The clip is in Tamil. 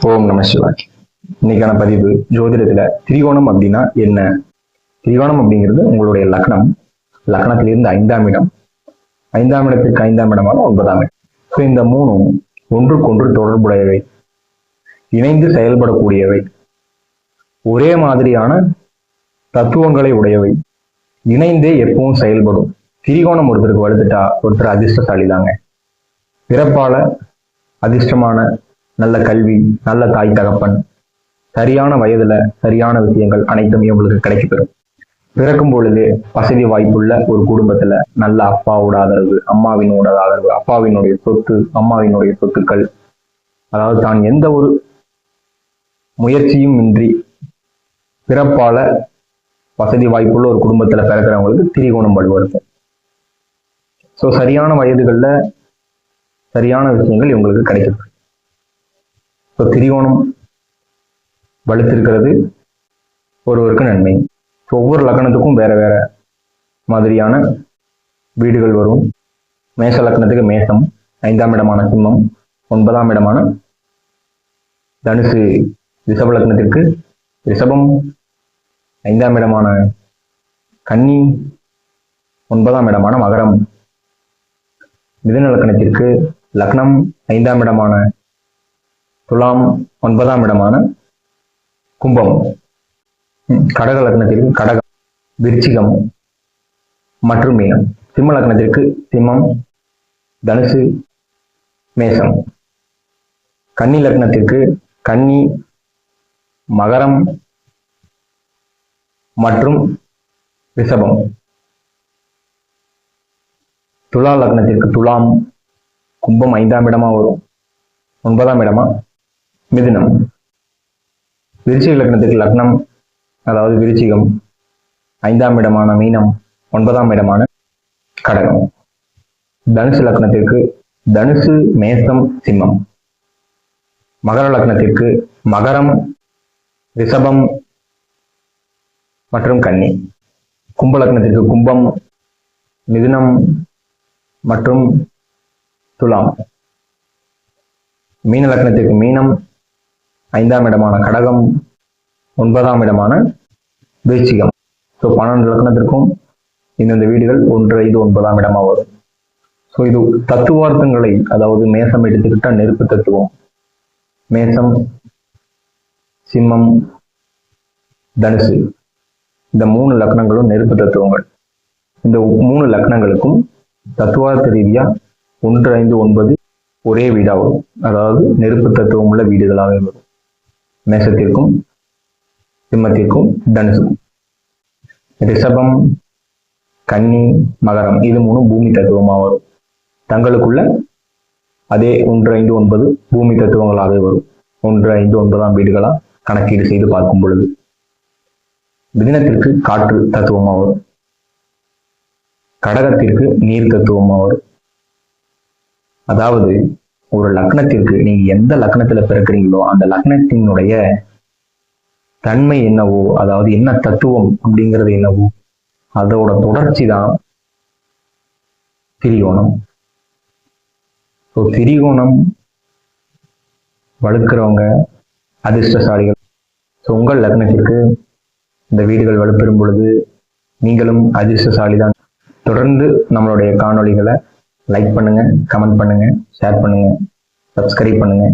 ஓம் நம சிவாய். இன்னைக்கான பதிவு ஜோதிடத்துல திரிகோணம் அப்படின்னா என்ன? திரிகோணம் அப்படிங்கிறது உங்களுடைய லக்னம், லக்னத்திலிருந்து 5ஆம் இடம், 5ஆம் இடத்திற்கு 5ஆம் இடமான 9ஆம் இடம். ஸோ இந்த மூணும் ஒன்றுக்கொன்று தொடர்புடையவை, இணைந்து செயல்படக்கூடியவை, ஒரே மாதிரியான தத்துவங்களை உடையவை, இணைந்தே எப்பவும் செயல்படும். திரிகோணம் ஒருத்தருக்கு வலுத்துட்டா ஒருத்தர் அதிர்ஷ்டசாலி தாங்க. பிறப்பால அதிர்ஷ்டமான நல்ல கல்வி, நல்ல தாய் தகப்பன், சரியான வயதுல சரியான விஷயங்கள் அனைத்துமே உங்களுக்கு கிடைக்கப்பெறும். பிறக்கும் பொழுது வசதி வாய்ப்புள்ள ஒரு குடும்பத்துல நல்ல அப்பாவோட ஆதரவு, அம்மாவினோட ஆதரவு, அப்பாவினுடைய சொத்து, அம்மாவினுடைய சொத்துக்கள், அதாவது தான் எந்த ஒரு முயற்சியும் இன்றி பிறப்பால வசதி வாய்ப்புள்ள ஒரு குடும்பத்துல பிறக்கிறவங்களுக்கு திரிகோணம் வலுவருக்கும். ஸோ சரியான வயதுகள்ல சரியான விஷயங்கள் இவங்களுக்கு கிடைக்கும். ஸோ திரிகோணம் வலுத்திருக்கிறது ஒருவருக்கு நன்மை. ஒவ்வொரு லக்னத்துக்கும் வேற வேற மாதிரியான வீடுகள் வரும். மேஷ லக்னத்துக்கு மேஷம், 5ஆம் இடமான சிம்மம், 9ஆம் இடமான தனுசு. ரிஷப லக்னத்திற்கு ரிஷபம், 5ஆம் இடமான கன்னி, 9ஆம் இடமான மகரம். மிதுன லக்னத்திற்கு லக்னம், 5ஆம் இடமான துலாம், 9ஆம் இடமான கும்பம். கடக லக்னத்திற்கு கடகம், விருச்சிகம் மற்றும் மீனம். சிம்ம லக்னத்திற்கு சிம்மம், தனுசு, மேசம். கன்னி லக்னத்திற்கு கன்னி, மகரம் மற்றும் ரிஷபம். துலா லக்னத்திற்கு துலாம், கும்பம் 5ஆம் இடமா வரும், 9ஆம் இடமா மிதுனம். விருச்சிக லக்னத்துக்கு லக்னம், அதாவது விருச்சிகம், 5ஆம் இடமான மீனம், 9ஆம் இடமான கடகம். தனுசு லக்னத்திற்கு தனுசு, மேசம், சிம்மம். மகர லக்னத்திற்கு மகரம், ரிஷபம் மற்றும் கன்னி. கும்ப லக்னத்திற்கு கும்பம், மிதுனம் மற்றும் துலாம். மீன லக்னத்திற்கு மீனம், 5ஆம் இடமான கடகம், 9ஆம் இடமான விருச்சிகம். ஸோ 12 லக்னத்திற்கும் இந்த வீடுகள் 1, 5, 9ஆம் இடமா வரும். ஸோ இது தத்துவார்த்தங்களை, அதாவது மேசம் எடுத்துக்கிட்டா நெருப்பு தத்துவம். மேசம், சிம்மம், தனுசு, இந்த 3 லக்னங்களும் நெருப்பு தத்துவங்கள். இந்த 3 லக்னங்களுக்கும் தத்துவார்த்த ரீதியா 1, 5, 9 ஒரே வீடா வரும். அதாவது நெருப்பு தத்துவம் உள்ள வீடுகளாக வரும். மேசத்திற்கும் சிம்மத்திற்கும் தனுசுக்கும். ரிஷபம், கன்னி, மகரம், இது 3 பூமி தத்துவமாக வரும். தங்களுக்குள்ள அதே 1, 5, 9 பூமி தத்துவங்களாக வரும். 1, 5, 9ஆம் வீடுகளா கணக்கீடு செய்து பார்க்கும் பொழுது மிதுனத்திற்கு காற்று தத்துவமாக வரும். கடகத்திற்கு நீர் தத்துவமாக வரும். அதாவது ஒரு லக்னத்திற்கு நீங்க எந்த லக்னத்துல பிறக்கிறீங்களோ அந்த லக்னத்தினுடைய தன்மை என்னவோ, அதாவது என்ன தத்துவம் அப்படிங்கிறது என்னவோ, அதோட தொடர்ச்சி தான் திரிகோணம். ஸோ திரிகோணம் வலுக்கிறவங்க அதிர்ஷ்டசாலிகள். ஸோ உங்கள் லக்னத்திற்கு இந்த வீடுகள் வலுப்பெறும் பொழுது நீங்களும் அதிர்ஷ்டசாலி தான். தொடர்ந்து நம்மளுடைய காணொளிகளை லைக் பண்ணுங்க, கமெண்ட் பண்ணுங்க, ஷேர் பண்ணுங்க, சப்ஸ்கிரைப் பண்ணுங்க.